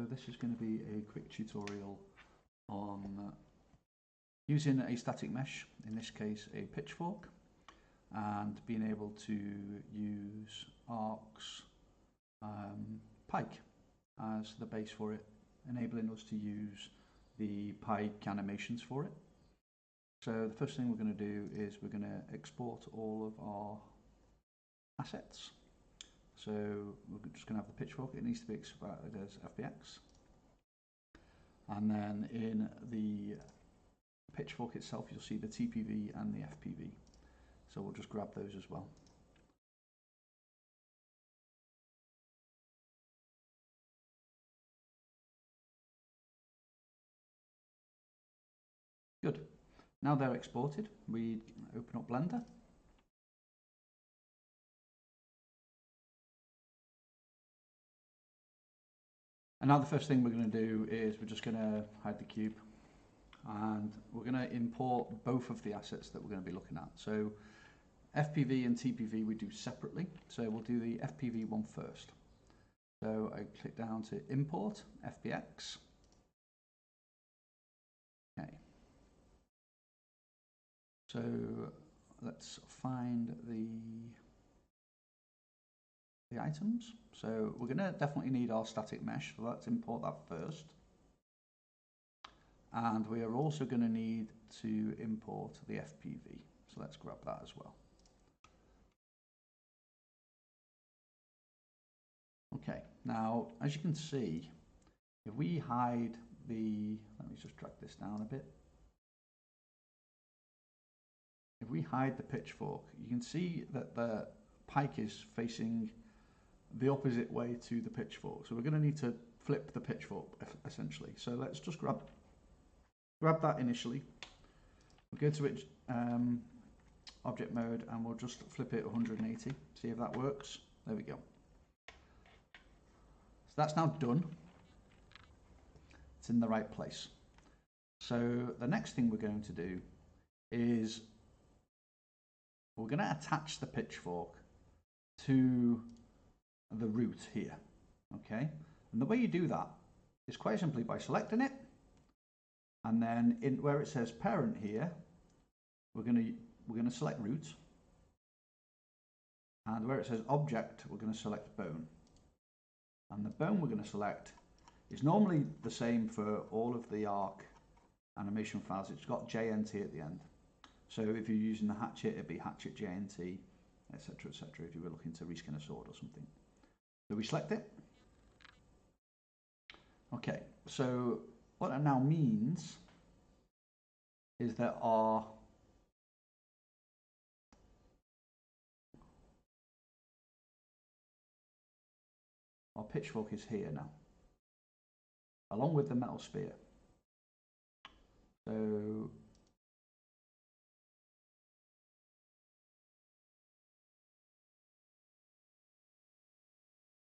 this is going to be a quick tutorial on using a static mesh, in this case a pitchfork, and being able to use Arc's pike as the base for it, enabling us to use the pike animations for it. So the first thing we're going to do is we're going to export all of our assets. So we're just going to have the pitchfork. It needs to be exported as FBX. And then in the pitchfork itself, you'll see the TPV and the FPV. So we'll just grab those as well. Good. Now they're exported, we open up Blender. And now the first thing we're going to do is we're just going to hide the cube, and we're going to import both of the assets that we're going to be looking at. So FPV and TPV we do separately, so we'll do the FPV one first. So I click down to import FBX. Okay. So let's find the items. So we're going to definitely need our static mesh, so let's import that first. And we are also going to need to import the FPV, so let's grab that as well. Okay, now as you can see, if we hide the, let me just drag this down a bit. If we hide the pitchfork, you can see that the pike is facing the opposite way to the pitchfork. So we're going to need to flip the pitchfork essentially. So let's just grab that initially. We'll go to it, object mode, and we'll just flip it 180. See if that works. There we go. So that's now done. It's in the right place. So the next thing we're going to do is we're going to attach the pitchfork to the root here, okay? And the way you do that is quite simply by selecting it, and then in where it says parent here, we're going to select root, and where it says object, we're going to select bone. And the bone we're going to select is normally the same for all of the Arc animation files. It's got JNT at the end. So if you're using the hatchet, it'd be hatchet JNT, etc., etc. if you were looking to reskin a sword or something. So we select it. Okay, so what that now means is that our pitchfork is here now, along with the metal spear. So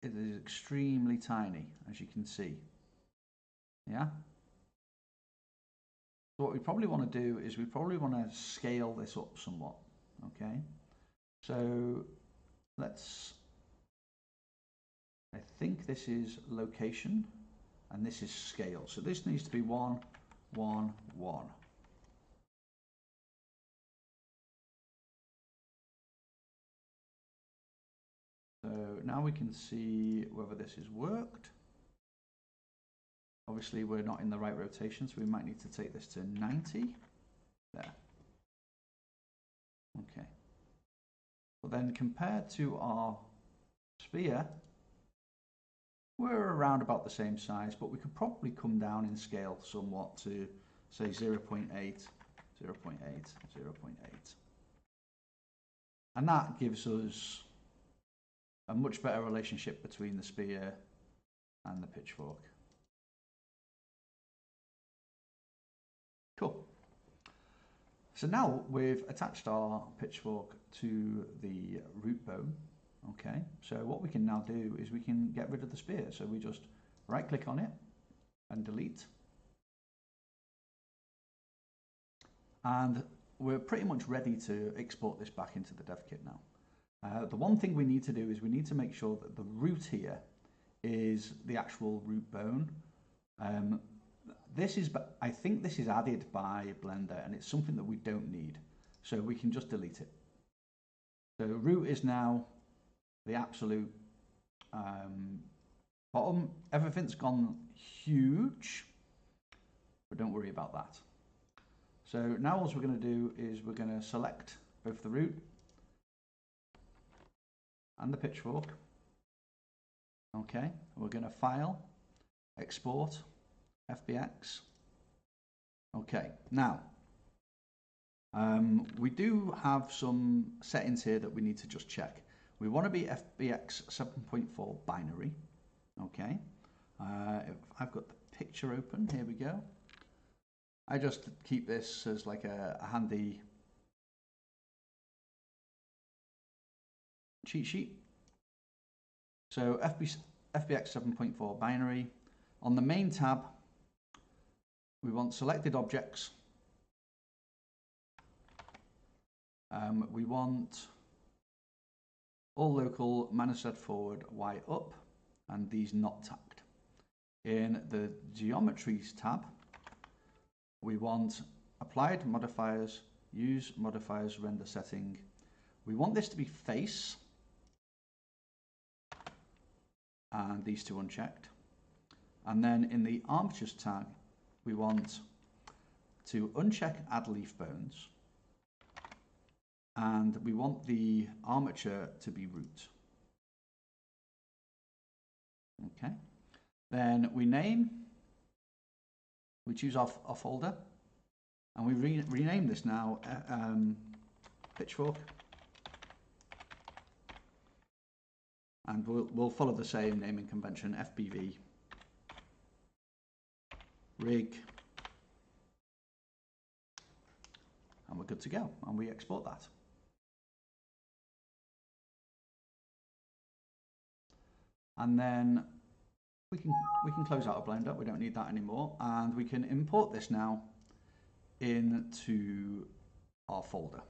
it is extremely tiny, as you can see. Yeah? So what we probably want to do is we probably want to scale this up somewhat. Okay? So let's, I think this is location and this is scale. So this needs to be 1, 1, 1. So now we can see whether this has worked. Obviously we're not in the right rotation, so we might need to take this to 90. There. Okay. But then compared to our spear, we're around about the same size, but we could probably come down in scale somewhat to say 0.8, 0.8, 0.8. And that gives us a much better relationship between the spear and the pitchfork. Cool. So now we've attached our pitchfork to the root bone. Okay, so what we can now do is we can get rid of the spear. So we just right click on it and delete. And we're pretty much ready to export this back into the dev kit now. The one thing we need to do is we need to make sure that the root here is the actual root bone. I think this is added by Blender, and it's something that we don't need, so we can just delete it. So root is now the absolute bottom. Everything's gone huge, but don't worry about that. So now all we're going to do is we're going to select both the root and the pitchfork. Okay, we're going to file, export, FBX. Okay, now we do have some settings here that we need to just check. We want to be FBX 7.4 binary. Okay, if I've got the picture open, here we go. I just keep this as like a handy cheat sheet. So FBX 7.4 binary. On the main tab, we want selected objects. We want all local, -Z forward, Y up, and these not tagged. In the geometries tab, we want applied modifiers, use modifiers, render setting. We want this to be face, and these two unchecked. And then in the armatures tag, we want to uncheck add leaf bones, and we want the armature to be root. Okay, then we choose our folder, and we rename this now pitchfork, and we'll follow the same naming convention, FPV rig, and we're good to go, and we export that. And then we can close out a Blender. We don't need that anymore, and we can import this now into our folder.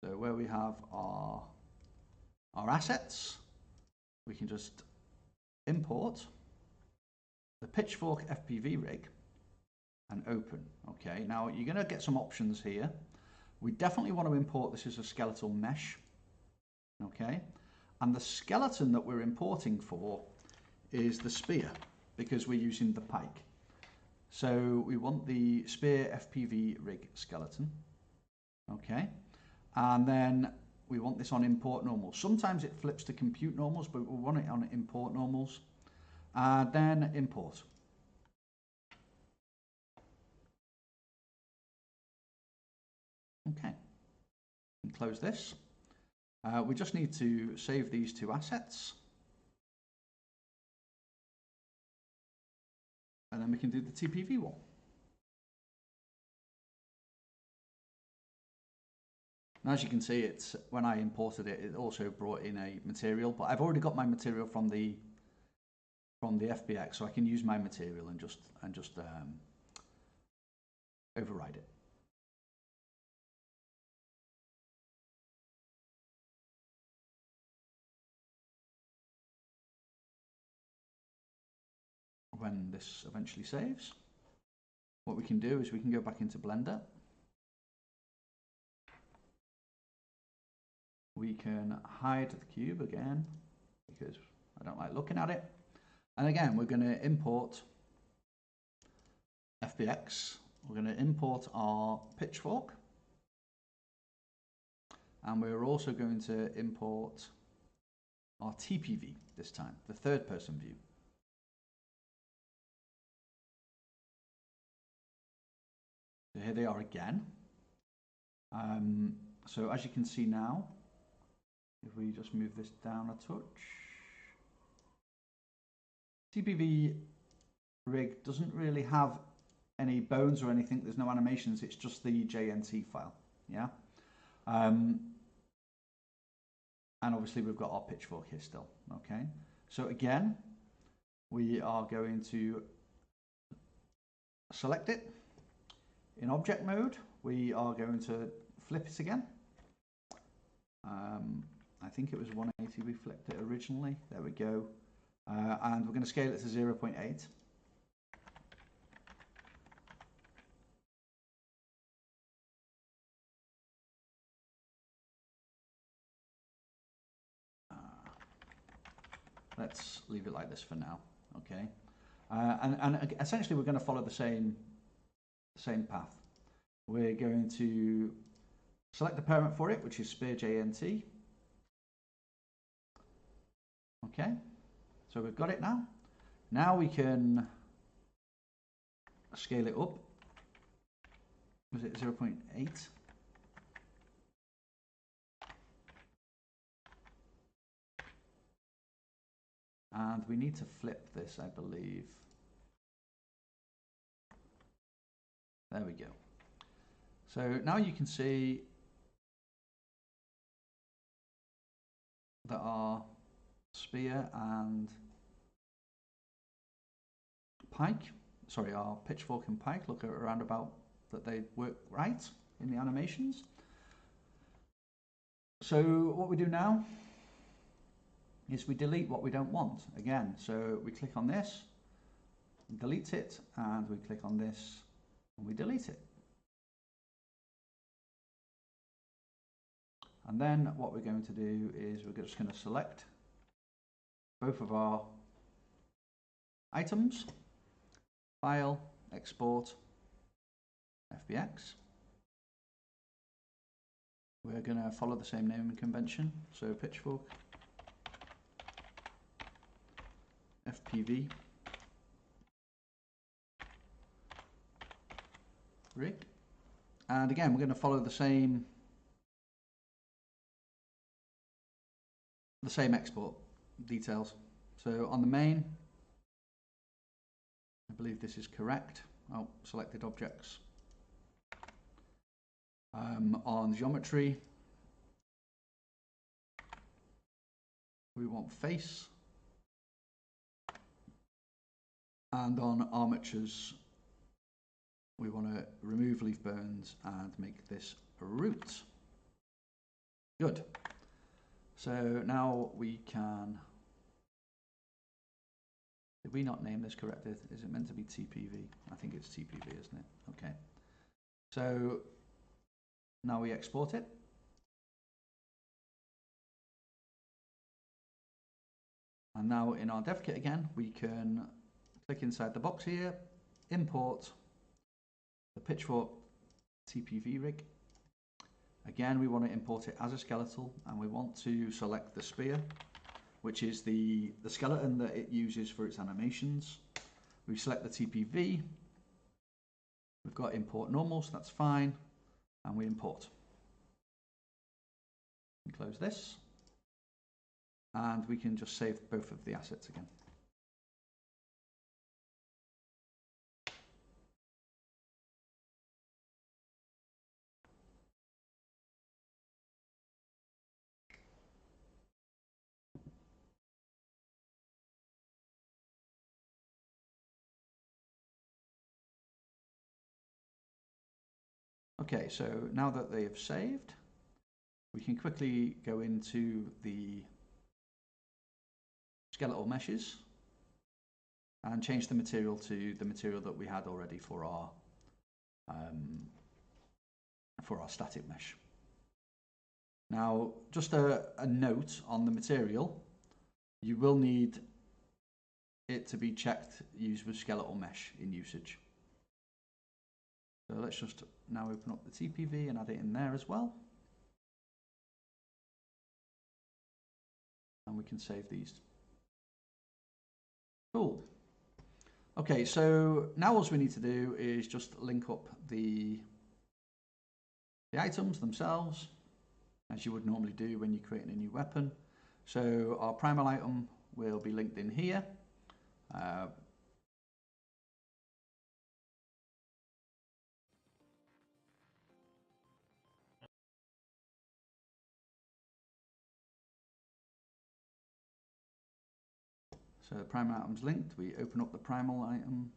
So where we have our assets, we can just import the pitchfork FPV rig and open. Okay, now you're going to get some options here. We definitely want to import this as a skeletal mesh. Okay, and the skeleton that we're importing for is the spear, because we're using the pike. So we want the spear FPV rig skeleton. Okay, and then we want this on import normals. Sometimes it flips to compute normals, but we want it on import normals. Then import. Okay, and close this. We just need to save these two assets, and then we can do the TPV one. And as you can see, it's when I imported it, it also brought in a material, but I've already got my material from the FBX, so I can use my material and just override it. When this eventually saves, what we can do is we can go back into Blender. We can hide the cube again, because I don't like looking at it. And again, we're going to import FBX. We're going to import our pitchfork. And we're also going to import our TPV this time, the third person view. So here they are again. So as you can see now, if we just move this down a touch, TPV rig doesn't really have any bones or anything. There's no animations. It's just the JNT file. Yeah. And obviously we've got our pitchfork here still. Okay. So again, we are going to select it. In object mode, we are going to flip it again. I think it was 180 we flipped it originally. There we go. And we're going to scale it to 0.8. Let's leave it like this for now, okay? And essentially we're going to follow the same path. We're going to select the parent for it, which is Spear JNT. Okay, so we've got it now. Now we can scale it up. Was it 0.8? And we need to flip this, I believe. There we go. So now you can see that our spear and pike, sorry, our pitchfork and pike look around about that they work right in the animations. So what we do now is we delete what we don't want again. So we click on this, delete it, and we click on this and we delete it. And then what we're going to do is we're just going to select both of our items, file, export, FBX. We're going to follow the same naming convention, so pitchfork, FPV, rig, and again we're going to follow the same export details. So on the main, I believe this is correct. Oh, selected objects. On geometry, we want face. And on armatures, we want to remove leaf bones and make this a root. Good. So now we can, did we not name this correctly? Is it meant to be TPV? I think it's TPV, isn't it? Okay. So now we export it. And now in our dev kit again, we can click inside the box here, import the pitchfork TPV rig. Again, we want to import it as a skeletal, and we want to select the spear, which is the skeleton that it uses for its animations. We select the TPV. We've got import normal, so that's fine. And we import. We close this. And we can just save both of the assets again. Okay, so now that they have saved, we can quickly go into the skeletal meshes and change the material to the material that we had already for our static mesh. Now, just a note on the material, you will need it to be checked used with skeletal mesh in usage. So let's just now open up the TPV and add it in there as well. And we can save these. Cool. Okay, so now all we need to do is just link up the items themselves, as you would normally do when you're creating a new weapon. So our primal item will be linked in here. So the primal item's linked. We open up the primal item.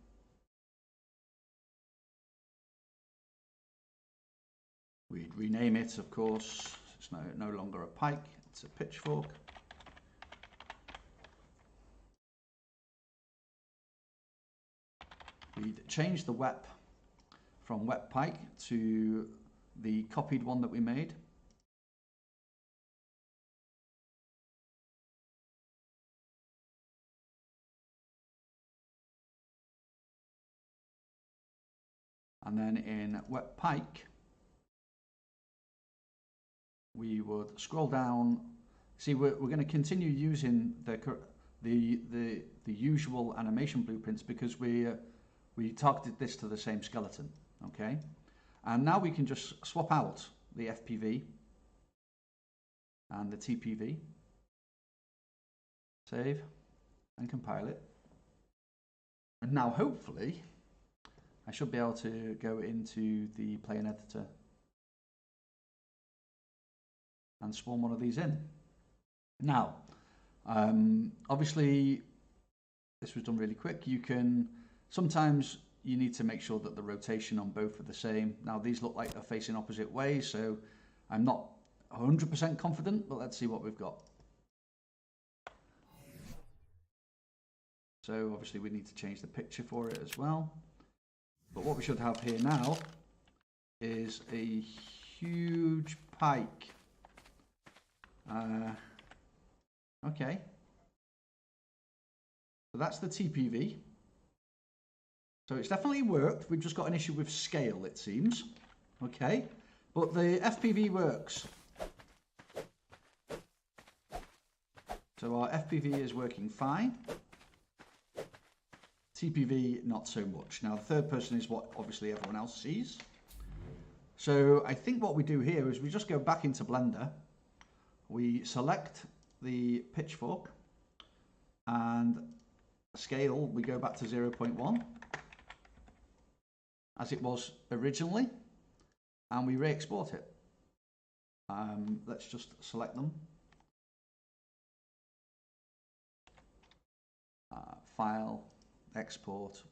We'd rename it, of course. It's no longer a pike. It's a pitchfork. We'd change the wep from wet pike to the copied one that we made. And then in wet pike, we would scroll down. See, we're going to continue using the usual animation blueprints because we targeted this to the same skeleton, okay? And now we can just swap out the FPV and the TPV, save and compile it. And now hopefully I should be able to go into the plane editor and spawn one of these in. Now, obviously this was done really quick. Sometimes you need to make sure that the rotation on both are the same. Now these look like they're facing opposite ways, so I'm not 100% confident, but let's see what we've got. So obviously we need to change the picture for it as well. But what we should have here now is a huge pike. Okay. So that's the TPV. So it's definitely worked. We've just got an issue with scale, it seems. Okay. But the FPV works. So our FPV is working fine. TPV, not so much. Now, the third person is what obviously everyone else sees. So I think what we do here is we just go back into Blender. We select the pitchfork and scale, we go back to 0.1 as it was originally, and we re-export it. Let's just select them. File, export,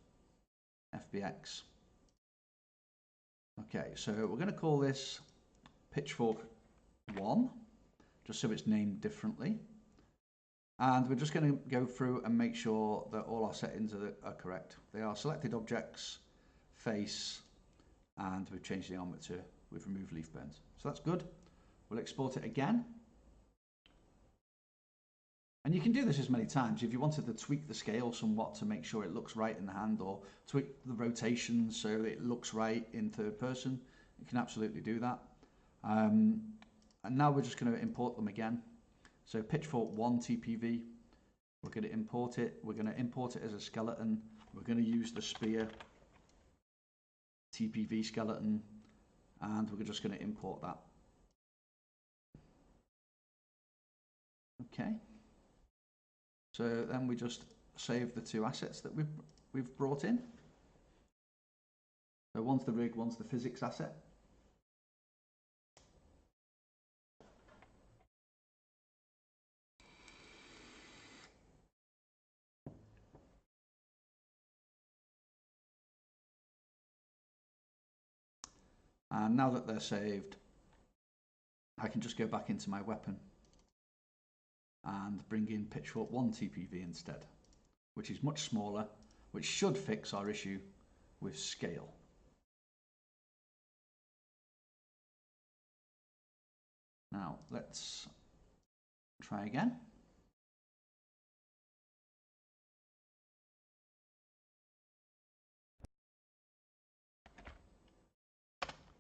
FBX. Okay, so we're going to call this pitchfork 1, just so it's named differently. And we're just going to go through and make sure that all our settings are correct. They are selected objects, face, and we've changed the armor to we've removed leaf burns. So that's good. We'll export it again. And you can do this as many times. If you wanted to tweak the scale somewhat to make sure it looks right in the hand, or tweak the rotation so it looks right in third person, you can absolutely do that. And now we're just going to import them again. So pitchfork 1 TPV, we're going to import it. We're going to import it as a skeleton. We're going to use the spear TPV skeleton, and we're just going to import that. Okay. So then we just save the two assets that we've brought in. So one's the rig, one's the physics asset. And now that they're saved, I can just go back into my weapon and bring in pitchfork 1 TPV instead, which is much smaller, which should fix our issue with scale. Now let's try again.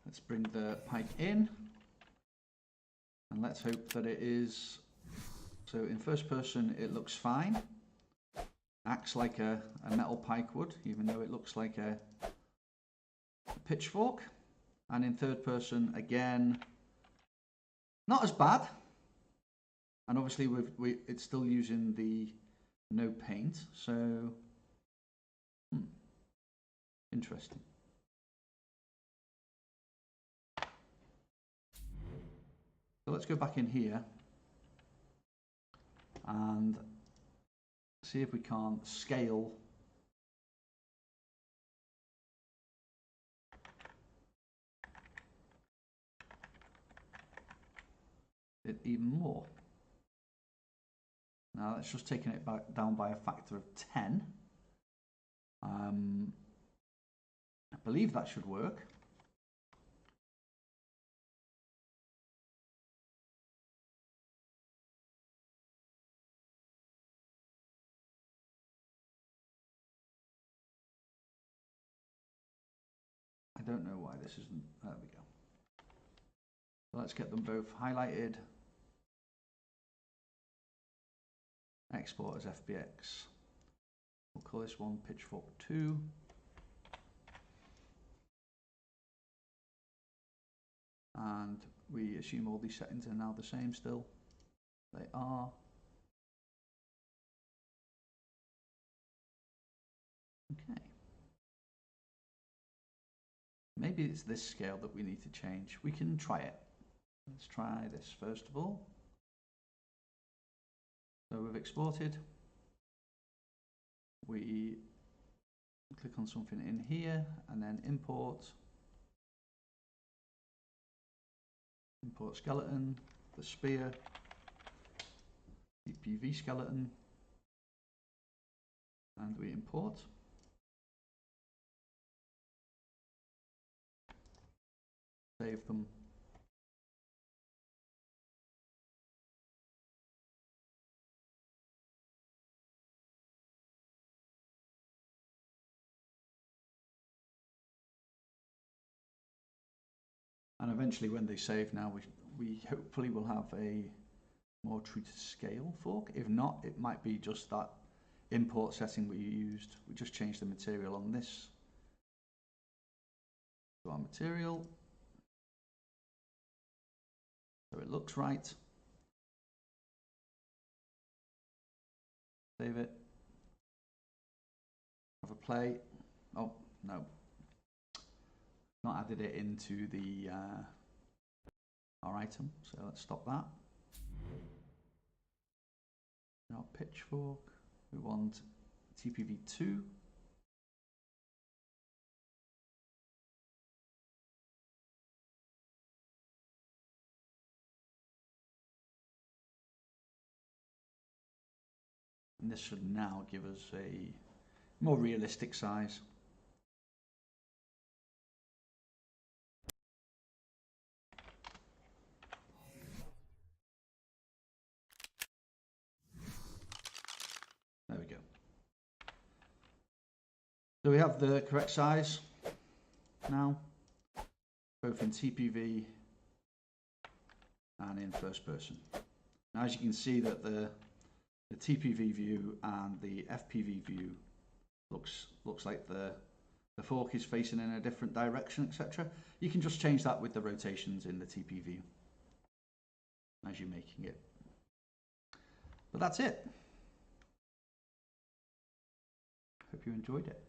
Let's bring the pike in, and let's hope that it is. So in first person it looks fine, acts like a metal pike would, even though it looks like a pitchfork. And in third person again, not as bad. And obviously it's still using the no paint, so interesting. So let's go back in here and see if we can't scale it even more. Now that's just taking it down by a factor of 10. I believe that should work. I don't know why this isn't. There we go. So let's get them both highlighted. Export as FBX. We'll call this one Pitchfork 2. And we assume all these settings are now the same still. They are. Okay. Maybe it's this scale that we need to change. We can try it. Let's try this first of all. So we've exported. We click on something in here and then import. Import skeleton, the spear, TPV skeleton, and we import. Save them. And eventually when they save now, we hopefully will have a more true to scale fork. If not, it might be just that import setting we used. We just changed the material on this to our material. So it looks right. Save it. Have a play. Oh, no. Not added it into the our item, so let's stop that. Now pitchfork, we want TPV2. And this should now give us a more realistic size. There we go. So we have the correct size now, both in TPV and in first person. Now as you can see that the TPV view and the FPV view looks like the fork is facing in a different direction, etc. You can just change that with the rotations in the TP view as you're making it. But that's it. Hope you enjoyed it.